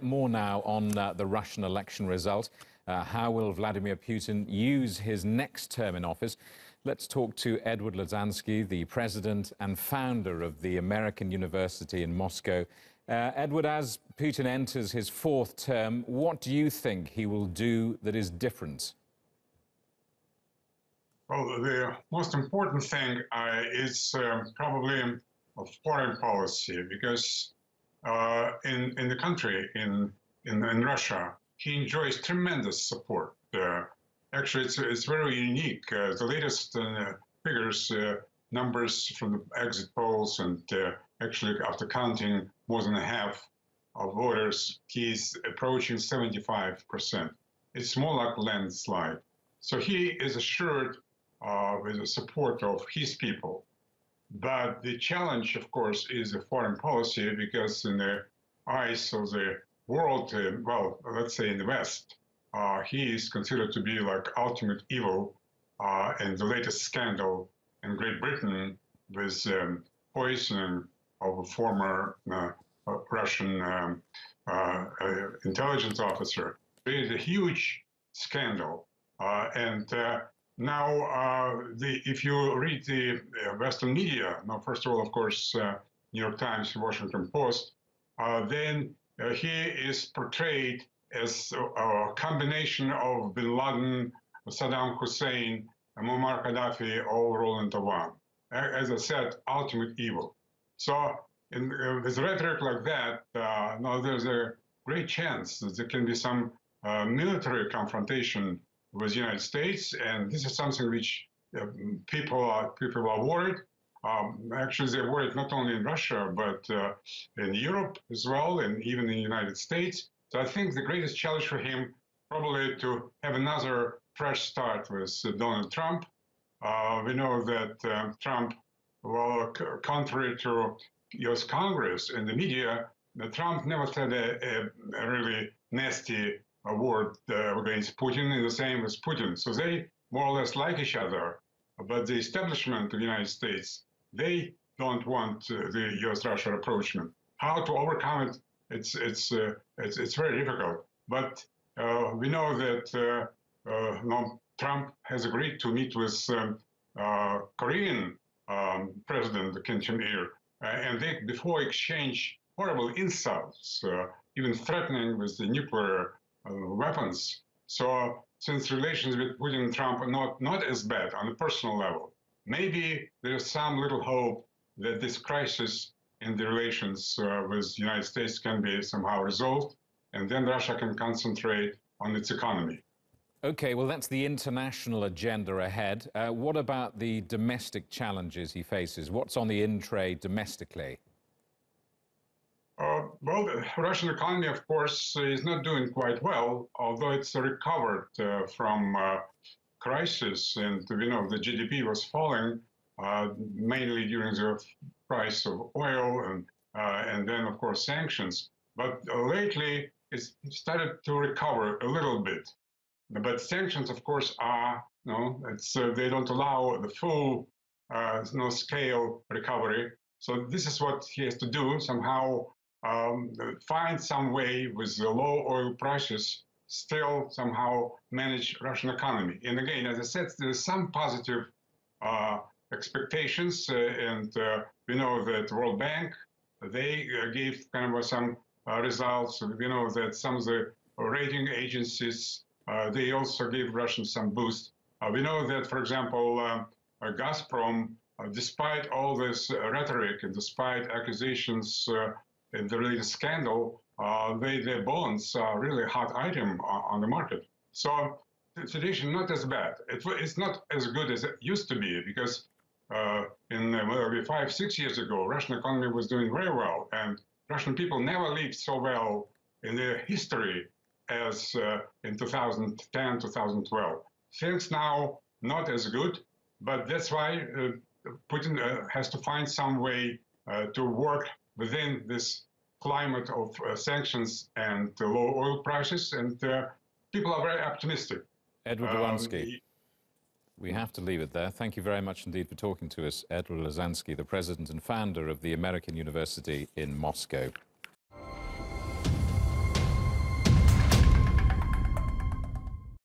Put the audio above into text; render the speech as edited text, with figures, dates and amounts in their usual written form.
More now on the Russian election result. How will Vladimir Putin use his next term in office? Let's talk to Edward Lozansky, the president and founder of the American University in Moscow. Edward, as Putin enters his fourth term, what do you think he will do that is different? Well, the most important thing is probably a foreign policy, because in the country, in Russia, he enjoys tremendous support. Actually, it's very unique. The latest figures, numbers from the exit polls, and actually after counting more than half of voters, he's approaching 75%. It's more like a landslide. So he is assured with the support of his people. But the challenge, of course, is the foreign policy, because in the eyes of the world, well, let's say in the West, he is considered to be like ultimate evil. And the latest scandal in Great Britain with poisoning of a former Russian intelligence officer created a huge scandal. Now, if you read the Western media, now, first of all, of course, New York Times, Washington Post, then he is portrayed as a combination of Bin Laden, Saddam Hussein, Muammar Gaddafi, all rolled into one. As I said, ultimate evil. So with rhetoric like that, now there's a great chance that there can be some military confrontation with the United States, and this is something which people are worried. Actually, they're worried not only in Russia, but in Europe as well, and even in the United States. So I think the greatest challenge for him probably to have another fresh start with Donald Trump. We know that Trump, well, contrary to U.S. Congress and the media, Trump never said a really nasty word against Putin, and the same with Putin. So they more or less like each other, but the establishment of the United States, they don't want the U.S.-Russia approachment. How to overcome it, it's very difficult. But we know that Trump has agreed to meet with Korean President Kim Jong-il, and they before exchange horrible insults, even threatening with the nuclear weapons. So since relations with Putin and Trump are not as bad on a personal level, maybe there's some little hope that this crisis in the relations with the United States can be somehow resolved, and then Russia can concentrate on its economy. Okay, well, that's the international agenda ahead. What about the domestic challenges he faces? What's on the in-trade domestically? Well, the Russian economy, of course, is not doing quite well, although it's recovered from crisis. And we know the GDP was falling mainly during the price of oil and then, of course, sanctions. But lately, it's started to recover a little bit. But sanctions, of course, are, they don't allow the full scale recovery. So this is what he has to do, somehow find some way with the low oil prices, still somehow manage Russian economy. And again, as I said, there's some positive expectations, and we know that World Bank, they gave kind of some results. We know that some of the rating agencies, they also gave Russians some boost. We know that, for example, Gazprom, despite all this rhetoric and despite accusations in the latest scandal, their bonds are really a hot item on the market. So the situation not as bad. It's not as good as it used to be, because maybe 5-6 years ago, Russian economy was doing very well, and Russian people never lived so well in their history as in 2010, 2012. Things now not as good, but that's why Putin has to find some way to work within this climate of sanctions and low oil prices, and people are very optimistic. Edward Lozansky, we have to leave it there. Thank you very much indeed for talking to us, Edward Lozansky, the president and founder of the American University in Moscow.